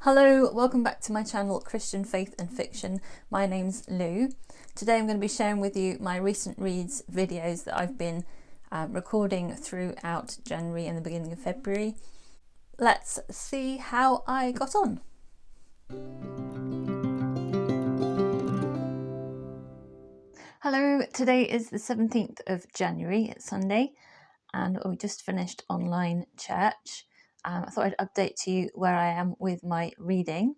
Hello, welcome back to my channel Christian Faith and Fiction. My name's Lou. Today I'm going to be sharing with you my recent reads videos that I've been recording throughout January and the beginning of February. Let's see how I got on. Hello, today is the 17th of January, it's Sunday, and we just finished online church. I thought I'd update to you where I am with my reading.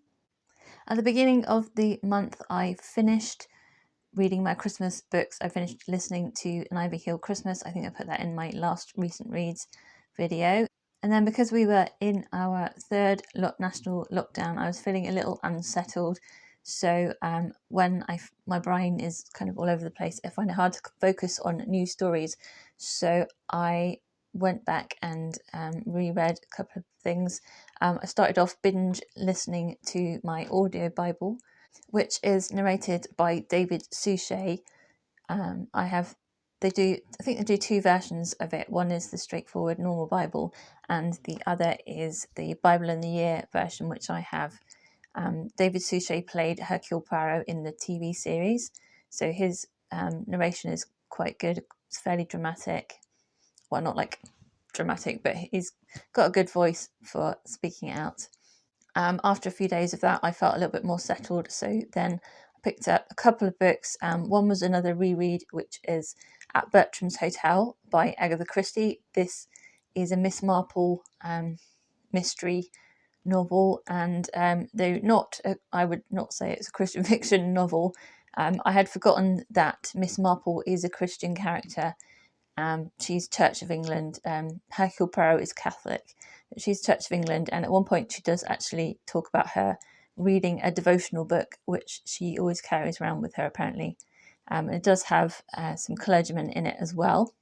At the beginning of the month, I finished reading my Christmas books. I finished listening to An Ivy Hill Christmas. I think I put that in my last recent reads video. And then because we were in our third national lockdown, I was feeling a little unsettled. So when my brain is kind of all over the place, I find it hard to focus on new stories. So I went back and reread a couple of things. I started off binge listening to my audio Bible, which is narrated by David Suchet. I think they do two versions of it. One is the straightforward normal Bible, and the other is the Bible in the Year version, which I have. David Suchet played Hercule Poirot in the TV series, so his narration is quite good. It's fairly dramatic. Well, not like dramatic, but he's got a good voice for speaking out. After a few days of that, I felt a little bit more settled, so then I picked up a couple of books. One was another reread, which is At Bertram's Hotel by Agatha Christie. This is a Miss Marple mystery novel, and though I would not say it's a Christian fiction novel, I had forgotten that Miss Marple is a Christian character. She's Church of England. Hercule Poirot is Catholic. She's Church of England, and at one point she does actually talk about her reading a devotional book, which she always carries around with her, apparently. It does have some clergymen in it as well.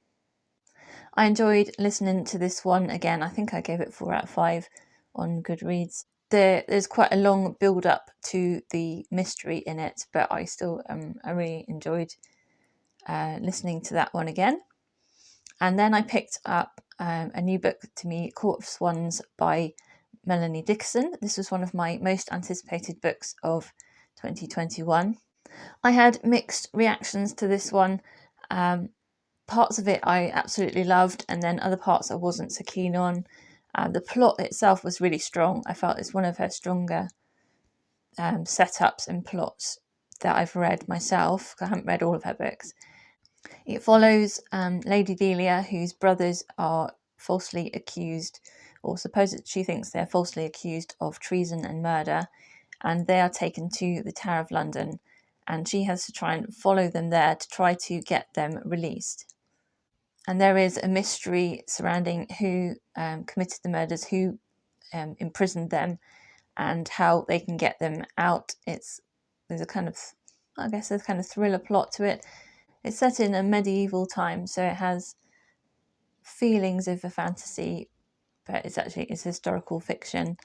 I enjoyed listening to this one again. I think I gave it 4 out of 5 on Goodreads. There's quite a long build-up to the mystery in it, but I really enjoyed listening to that one again. And then I picked up a new book to me, Court of Swans by Melanie Dickerson. This was one of my most anticipated books of 2021. I had mixed reactions to this one. Parts of it I absolutely loved, and then other parts I wasn't so keen on. The plot itself was really strong. I felt it's one of her stronger setups and plots that I've read myself. I haven't read all of her books. It follows Lady Delia, whose brothers are falsely accused, or she thinks they're falsely accused of treason and murder, and they are taken to the Tower of London, and she has to try and follow them there to try to get them released. And there is a mystery surrounding who committed the murders, who imprisoned them, and how they can get them out. There's a kind of thriller plot to it. It's set in a medieval time, so it has feelings of a fantasy, but it's historical fiction.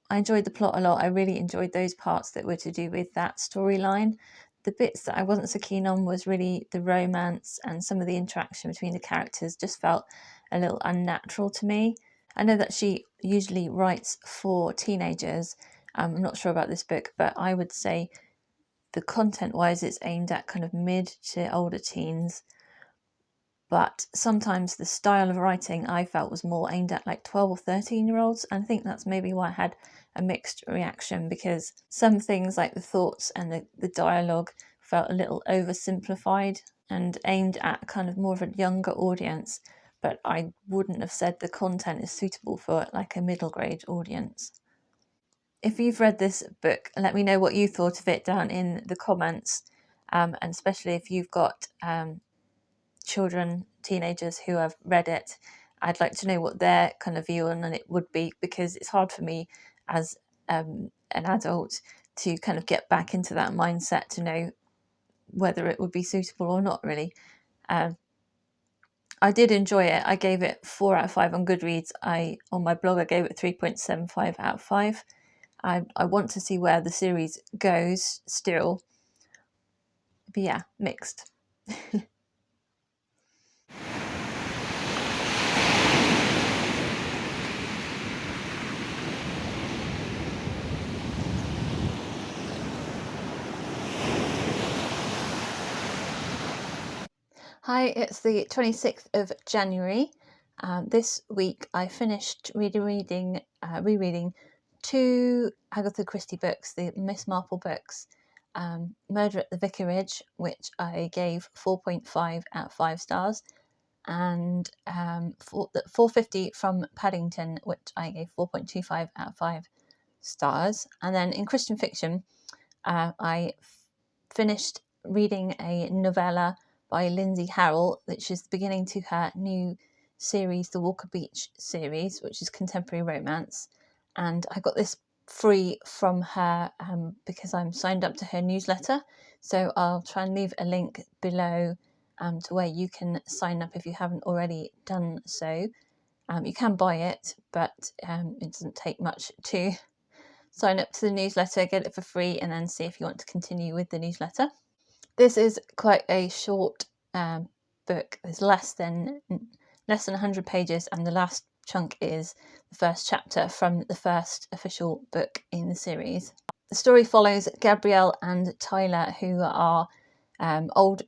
I enjoyed the plot a lot. I really enjoyed those parts that were to do with that storyline. The bits that I wasn't so keen on was really the romance, and some of the interaction between the characters just felt a little unnatural to me. I know that she usually writes for teenagers. I'm not sure about this book, but I would say the content-wise, it's aimed at kind of mid to older teens. But sometimes the style of writing I felt was more aimed at like 12 or 13-year-olds. And I think that's maybe why I had a mixed reaction, because some things like the thoughts and the dialogue felt a little oversimplified and aimed at kind of more of a younger audience. But I wouldn't have said the content is suitable for like a middle grade audience. If you've read this book, let me know what you thought of it down in the comments, and especially if you've got children, teenagers who have read it. I'd like to know what their kind of view on it would be, because it's hard for me as an adult to kind of get back into that mindset to know whether it would be suitable or not, really. I did enjoy it. I gave it 4 out of 5 on Goodreads. On my blog I gave it 3.75 out of 5. I want to see where the series goes still. But yeah, mixed. Hi, it's the 26th of January. This week I finished rereading 2 Agatha Christie books, the Miss Marple books, Murder at the Vicarage, which I gave 4.5 out of 5 stars, and 450 from Paddington, which I gave 4.25 out of 5 stars. And then in Christian fiction, I finished reading a novella by Lindsay Harrel, which is beginning to her new series, the Walker Beach series, which is contemporary romance. And I got this free from her because I'm signed up to her newsletter. So I'll try and leave a link below to where you can sign up if you haven't already done so. You can buy it, but it doesn't take much to sign up to the newsletter, get it for free, and then see if you want to continue with the newsletter. This is quite a short book. There's less than 100 pages, and the last chunk is the first chapter from the first official book in the series. The story follows Gabrielle and Tyler, who are old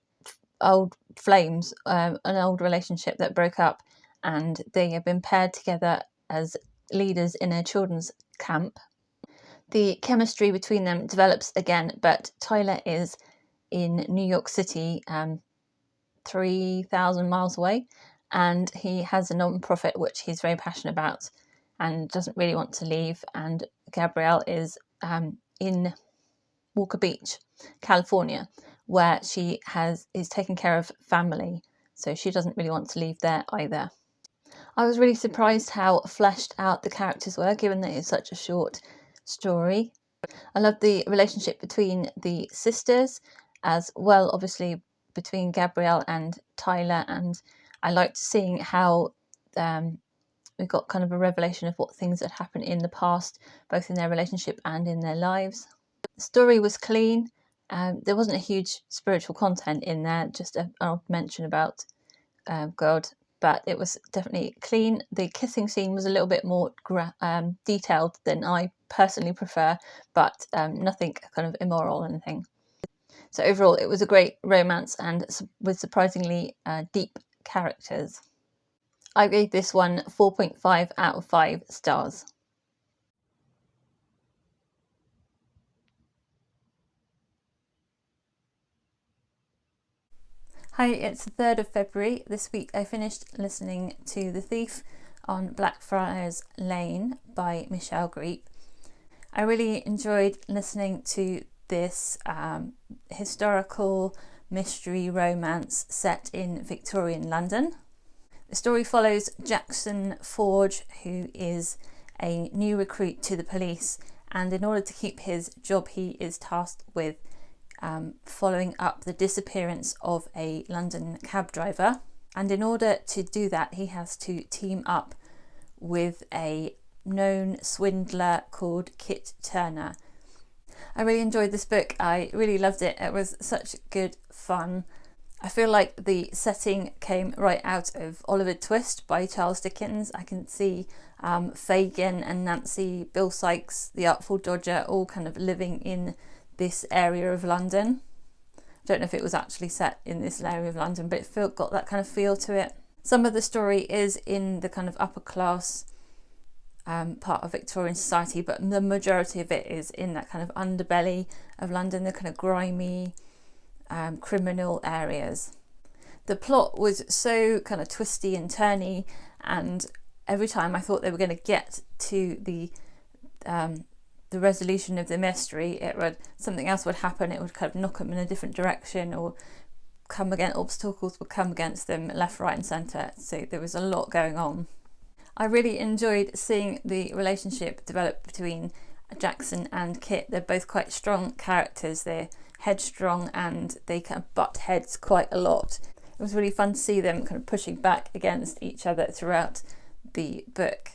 flames, an old relationship that broke up, and they have been paired together as leaders in a children's camp. The chemistry between them develops again, but Tyler is in New York City, 3,000 miles away, and he has a non-profit which he's very passionate about and doesn't really want to leave. And Gabrielle is in Walker Beach, California, where she is taking care of family, so she doesn't really want to leave there either. I was really surprised how fleshed out the characters were, given that it's such a short story. I love the relationship between the sisters as well, obviously between Gabrielle and Tyler, and I liked seeing how we got kind of a revelation of what things had happened in the past, both in their relationship and in their lives. The story was clean. There wasn't a huge spiritual content in there, just an odd mention about God, but it was definitely clean. The kissing scene was a little bit more detailed than I personally prefer, but nothing kind of immoral or anything. So overall, it was a great romance and with surprisingly deep characters. I gave this one 4.5 out of 5 stars. Hi, it's the 3rd of February. This week I finished listening to The Thief on Blackfriars Lane by Michelle Griep. I really enjoyed listening to this historical mystery romance set in Victorian London. The story follows Jackson Forge, who is a new recruit to the police, and in order to keep his job he is tasked with following up the disappearance of a London cab driver, and in order to do that he has to team up with a known swindler called Kit Turner. I really enjoyed this book. I really loved it. It was such good fun. I feel like the setting came right out of Oliver Twist by Charles Dickens. I can see Fagin and Nancy, Bill Sikes, the Artful Dodger, all kind of living in this area of London. I don't know if it was actually set in this area of London, but it got that kind of feel to it. Some of the story is in the kind of upper class part of Victorian society, but the majority of it is in that kind of underbelly of London, the kind of grimy criminal areas. The plot was so kind of twisty and turny, and every time I thought they were going to get to the resolution of the mystery, something else would happen. It would kind of knock them in a different direction, or obstacles would come against them left, right and centre. So there was a lot going on. I really enjoyed seeing the relationship develop between Jackson and Kit. They're both quite strong characters. They're headstrong and they kind of butt heads quite a lot. It was really fun to see them kind of pushing back against each other throughout the book.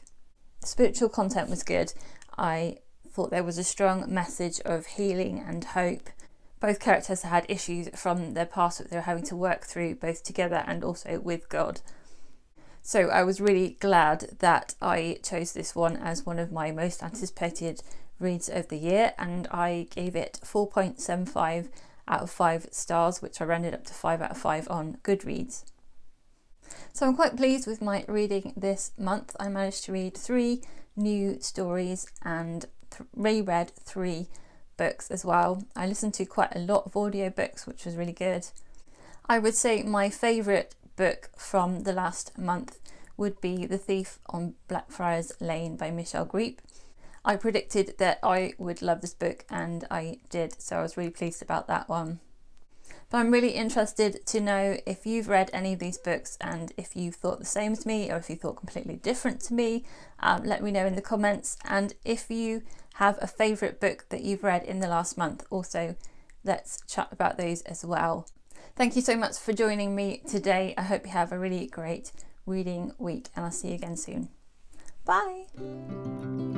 The spiritual content was good. I thought there was a strong message of healing and hope. Both characters had issues from their past that they were having to work through, both together and also with God. So I was really glad that I chose this one as one of my most anticipated reads of the year, and I gave it 4.75 out of 5 stars, which I rounded up to 5 out of 5 on Goodreads. So I'm quite pleased with my reading this month. I managed to read 3 new stories and reread 3 books as well. I listened to quite a lot of audiobooks, which was really good. I would say my favourite book from the last month would be The Thief on Blackfriars Lane by Michelle Griep. I predicted that I would love this book and I did, so I was really pleased about that one. But I'm really interested to know if you've read any of these books and if you thought the same as me or if you thought completely different to me. Let me know in the comments, and if you have a favourite book that you've read in the last month, also let's chat about those as well. Thank you so much for joining me today. I hope you have a really great reading week and I'll see you again soon. Bye!